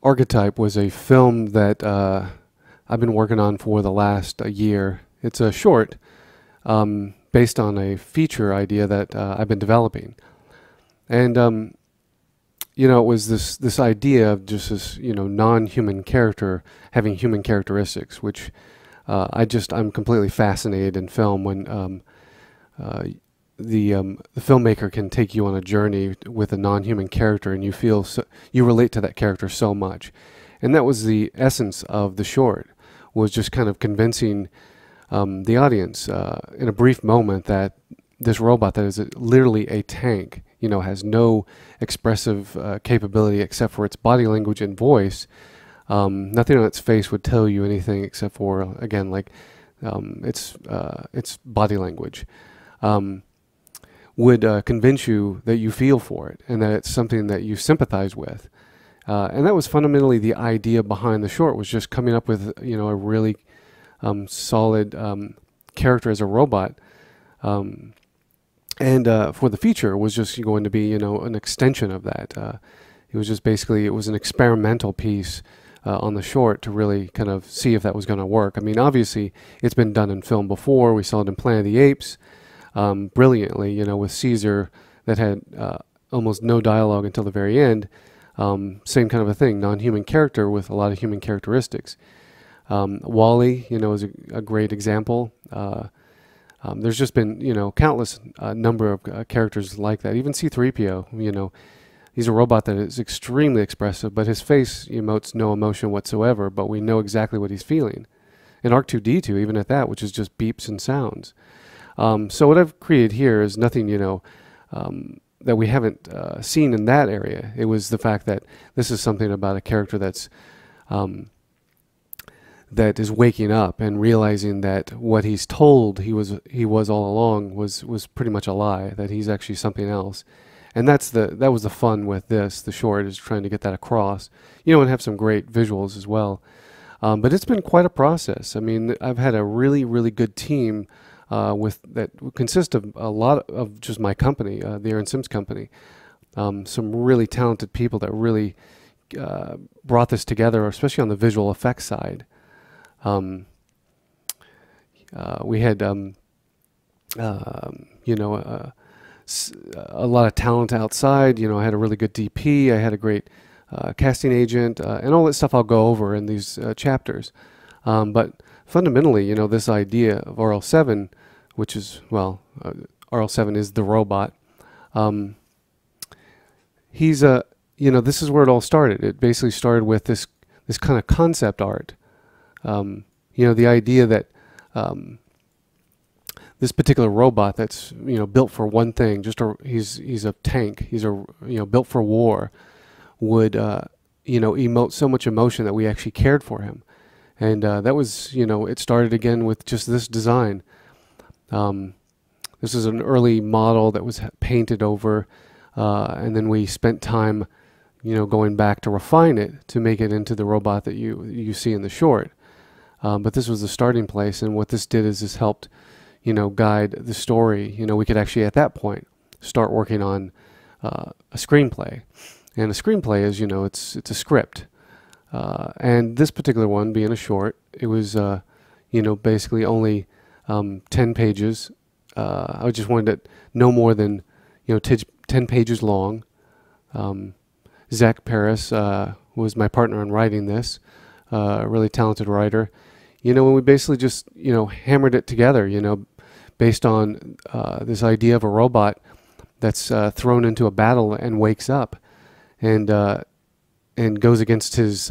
Archetype was a film that I've been working on for the last year. It's a short based on a feature idea that I've been developing. And, it was this idea of just this, non-human character having human characteristics, which I'm completely fascinated in film when the filmmaker can take you on a journey with a non-human character, and you relate to that character so much. And that was the essence of the short, was just kind of convincing the audience in a brief moment that this robot that is literally a tank, has no expressive capability except for its body language and voice. Nothing on its face would tell you anything except for, again, like its body language. Would convince you that you feel for it and that it's something that you sympathize with. And that was fundamentally the idea behind the short, was just coming up with, a really solid character as a robot. And for the feature was just going to be, an extension of that. It was just basically, it was an experimental piece on the short to really kind of see if that was going to work. I mean, obviously, it's been done in film before. We saw it in Planet of the Apes brilliantly, with Caesar that had almost no dialogue until the very end. Same kind of a thing, non-human character with a lot of human characteristics. Wall-E, is a great example. There's just been, countless number of characters like that. Even C-3PO, he's a robot that is extremely expressive, but his face emotes no emotion whatsoever, but we know exactly what he's feeling. And R2-D2, even at that, which is just beeps and sounds. So what I've created here is nothing, that we haven't seen in that area. It was the fact that this is something about a character that's that is waking up and realizing that what he's told he was all along was pretty much a lie, that he's actually something else. And that was the fun with this, the short, is trying to get that across, and have some great visuals as well. But it's been quite a process. I mean, I've had a really, really good team that consists of a lot of just my company, the Aaron Sims company. Some really talented people that really brought this together, especially on the visual effects side. We had, a lot of talent outside. I had a really good DP. I had a great casting agent, and all that stuff I'll go over in these chapters. But fundamentally, this idea of RL7, which is, well, RL7 is the robot. He's this is where it all started. It basically started with this kind of concept art. The idea that this particular robot that's built for one thing, he's a tank, he's built for war, would emote so much emotion that we actually cared for him. And that was, it started again with just this design. This is an early model that was painted over, and then we spent time going back to refine it to make it into the robot that you see in the short. But this was the starting place, and what this did is this helped, guide the story. We could actually at that point start working on a screenplay, and a screenplay is, it's a script. And this particular one, being a short, it was, basically only 10 pages. I just wanted it no more than, 10 pages long. Zach Paris was my partner in writing this, a really talented writer. And we basically just, hammered it together, based on this idea of a robot that's thrown into a battle and wakes up and goes against his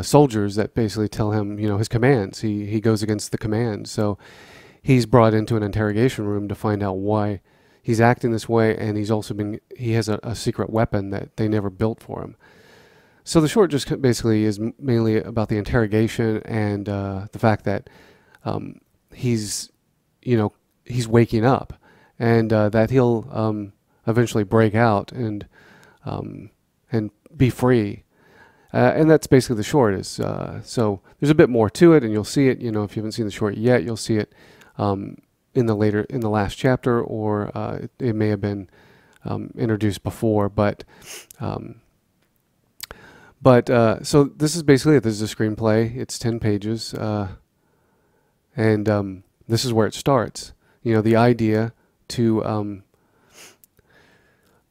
soldiers that basically tell him, his commands. He goes against the commands. So he's brought into an interrogation room to find out why he's acting this way, and he has a secret weapon that they never built for him. So the short just basically is mainly about the interrogation and the fact that he's waking up, and that he'll eventually break out and be free. And that's basically the short is. So there's a bit more to it, and you'll see it. If you haven't seen the short yet, you'll see it in the last chapter, or it may have been introduced before, but so this is basically it. This is a screenplay. It's 10 pages, and this is where it starts. The idea to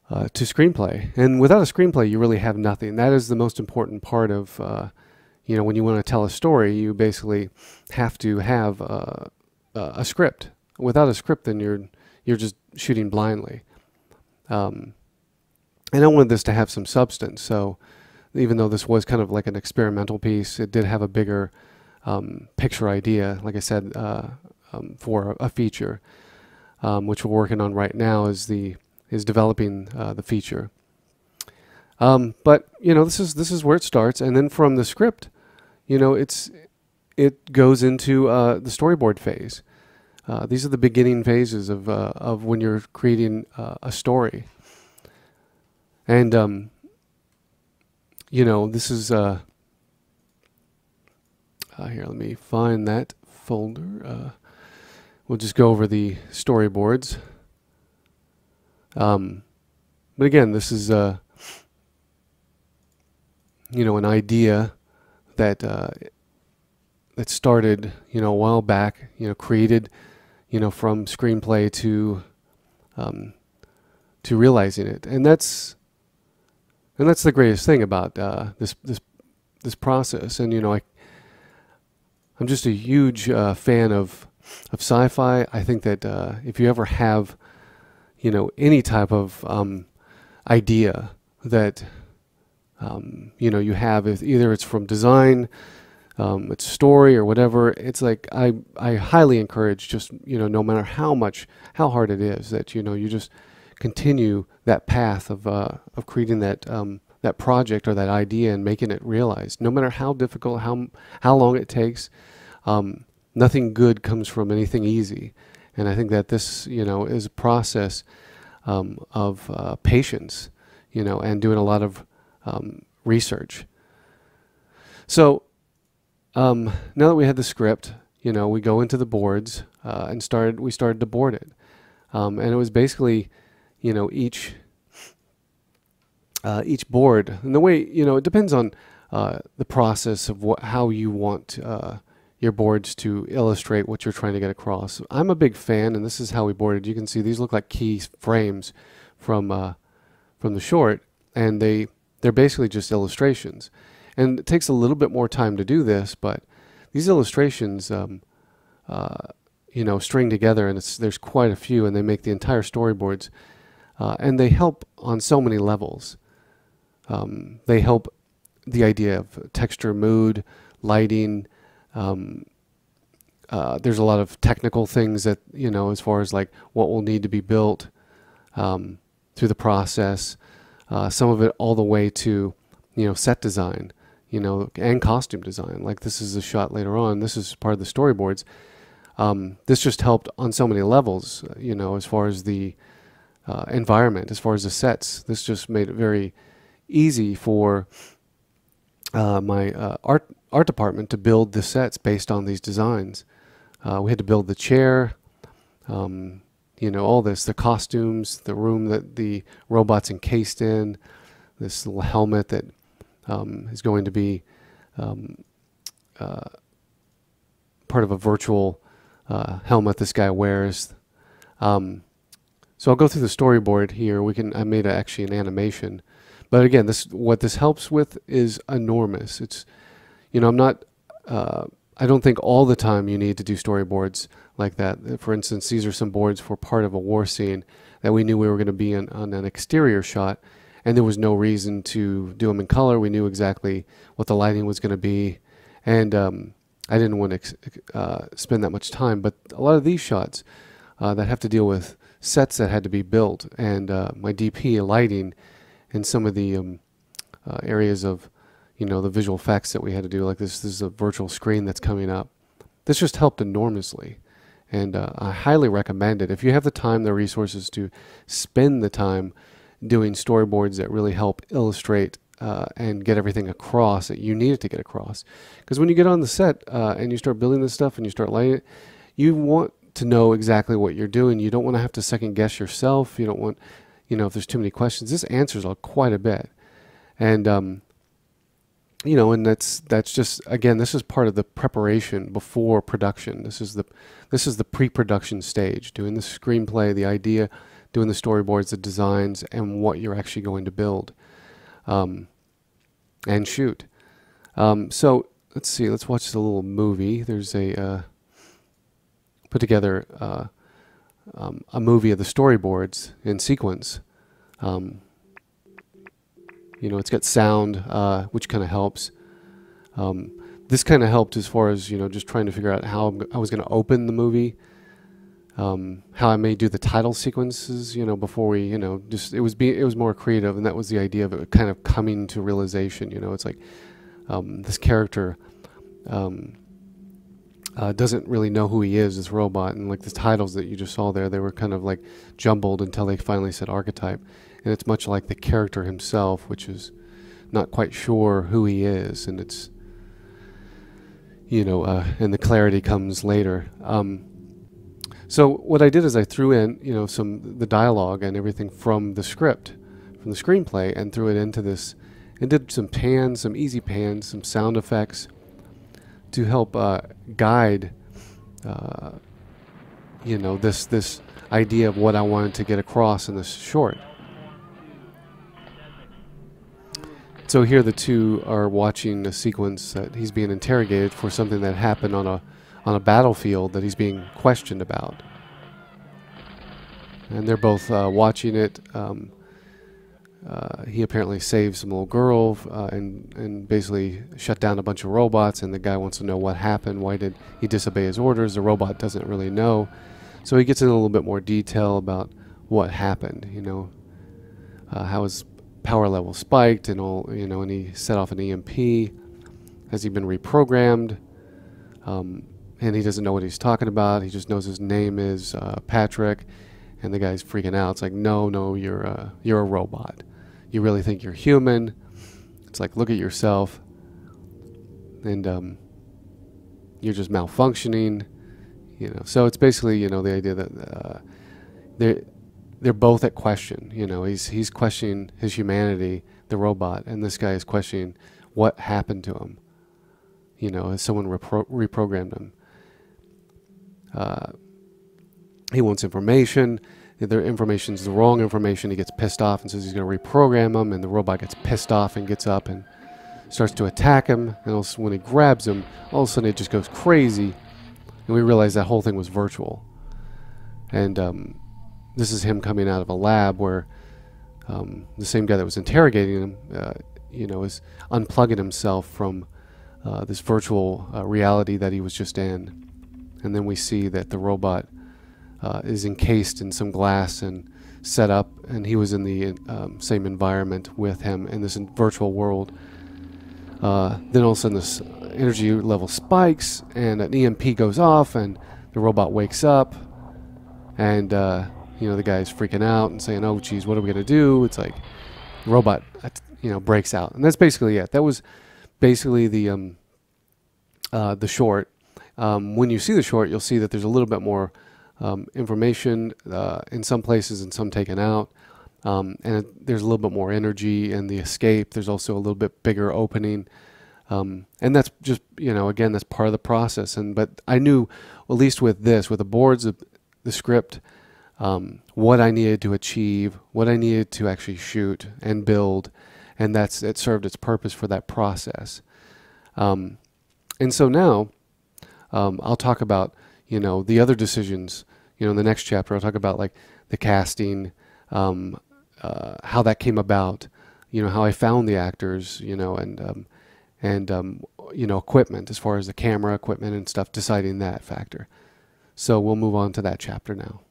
screenplay, and without a screenplay, you really have nothing. That is the most important part of when you want to tell a story. You basically have to have a script. Without a script, then you're just shooting blindly. And I wanted this to have some substance, so even though this was kind of like an experimental piece, it did have a bigger picture idea, like I said, for a feature, which we're working on right now is developing the feature. But this is where it starts, and then from the script, it goes into the storyboard phase. These are the beginning phases of when you're creating a story. And this is here. Let me find that folder. We'll just go over the storyboards. But again, this is an idea that that started a while back. Created from screenplay to realizing it, and that's the greatest thing about this process. And I'm just a huge fan of sci-fi. I think that if you ever have any type of idea that you have, either it's from design, it's story, or whatever, it's like I highly encourage, just no matter how hard it is, that you just continue that path of creating that project or that idea and making it realized, no matter how difficult, how long it takes. Nothing good comes from anything easy, and I think that this is a process of patience, and doing a lot of research. So now that we had the script, we go into the boards and we started to board it, and it was basically each board, and the way it depends on the process of how you want your boards to illustrate what you're trying to get across. I'm a big fan, and this is how we boarded. You can see these look like key frames from the short, and they're basically just illustrations. And it takes a little bit more time to do this, but these illustrations, string together, and there's quite a few, and they make the entire storyboards, and they help on so many levels. They help the idea of texture, mood, lighting. There's a lot of technical things that, as far as like what will need to be built through the process. Some of it all the way to, set design, and costume design. Like this is a shot later on. This is part of the storyboards. This just helped on so many levels, as far as the environment, as far as the sets. This just made it very easy for my art department to build the sets based on these designs. We had to build the chair, all this, the costumes, the room that the robot's encased in, this little helmet that is going to be part of a virtual helmet this guy wears. So I'll go through the storyboard here. I made actually an animation, but again, what this helps with is enormous. It's I'm not. I don't think all the time you need to do storyboards like that. For instance, these are some boards for part of a war scene that we knew we were going to be on an exterior shot, and there was no reason to do them in color. We knew exactly what the lighting was going to be, and I didn't want to spend that much time. But a lot of these shots that have to deal with sets that had to be built, and my DP lighting, and some of the areas of the visual effects that we had to do, like this is a virtual screen that's coming up. This just helped enormously, and I highly recommend it. If you have the time, the resources to spend the time doing storyboards that really help illustrate and get everything across that you need it to get across. Because when you get on the set and you start building this stuff and you start lighting it, you want to know exactly what you're doing. You don't want to have to second guess yourself. You don't want, you know, if there's too many questions, this answers quite a bit. And you know, and that's just, again, this is part of the preparation before production. This is the pre-production stage, doing the screenplay, the idea, doing the storyboards, the designs, and what you're actually going to build and shoot. So let's see, let's watch the little movie. There's a put together a movie of the storyboards in sequence. You know, it's got sound, which kind of helps. This kind of helped as far as, you know, just trying to figure out how I was going to open the movie, how I may do the title sequences, you know, before we, you know, just it was more creative, and that was the idea of it kind of coming to realization. You know, it's like this character doesn't really know who he is, this robot, and like the titles that you just saw there, they were kind of like jumbled until they finally said archetype. And it's much like the character himself, which is not quite sure who he is, and it's, you know, and the clarity comes later. So what I did is I threw in, you know, the dialogue and everything from the script, from the screenplay, and threw it into this, and did some pans, some easy pans, some sound effects to help guide, you know, this idea of what I wanted to get across in this short. So here the two are watching a sequence that he's being interrogated for something that happened on a battlefield that he's being questioned about. And they're both watching it. He apparently saved some little girl and basically shut down a bunch of robots, and the guy wants to know what happened. Why did he disobey his orders? The robot doesn't really know. So he gets in a little bit more detail about what happened, you know, how his power level spiked and all, you know, and he set off an EMP. Has he been reprogrammed? And he doesn't know what he's talking about. He just knows his name is Patrick, and the guy's freaking out. It's like, no, you're a robot. You really think you're human? It's like, look at yourself, and you're just malfunctioning. You know, so it's basically, you know, the idea that they're both at question. You know, he's questioning his humanity, the robot, and this guy is questioning what happened to him. You know, has someone reprogrammed him? He wants information. If the information's the wrong information, he gets pissed off and says he's going to reprogram him, and the robot gets pissed off and gets up and starts to attack him. And also when he grabs him, all of a sudden it just goes crazy, and we realize that whole thing was virtual. And this is him coming out of a lab where the same guy that was interrogating him, you know, is unplugging himself from this virtual reality that he was just in. And then we see that the robot is encased in some glass and set up, and he was in the same environment with him in this virtual world. Then all of a sudden this energy level spikes, and an EMP goes off, and the robot wakes up, and you know, the guy's freaking out and saying, oh geez, what are we going to do? It's like the robot, you know, breaks out. And that's basically it. That was basically the short. When you see the short, you'll see that there's a little bit more information in some places and some taken out. And there's a little bit more energy in the escape. There's also a little bit bigger opening. And that's just, you know, again, that's part of the process. But I knew, at least with this, with the boards of the script, what I needed to achieve, what I needed to actually shoot and build, and it served its purpose for that process. And so now I'll talk about, you know, the other decisions. You know, in the next chapter I'll talk about like the casting, how that came about, you know, how I found the actors, you know, and you know, equipment, as far as the camera equipment and stuff, deciding that factor. So we'll move on to that chapter now.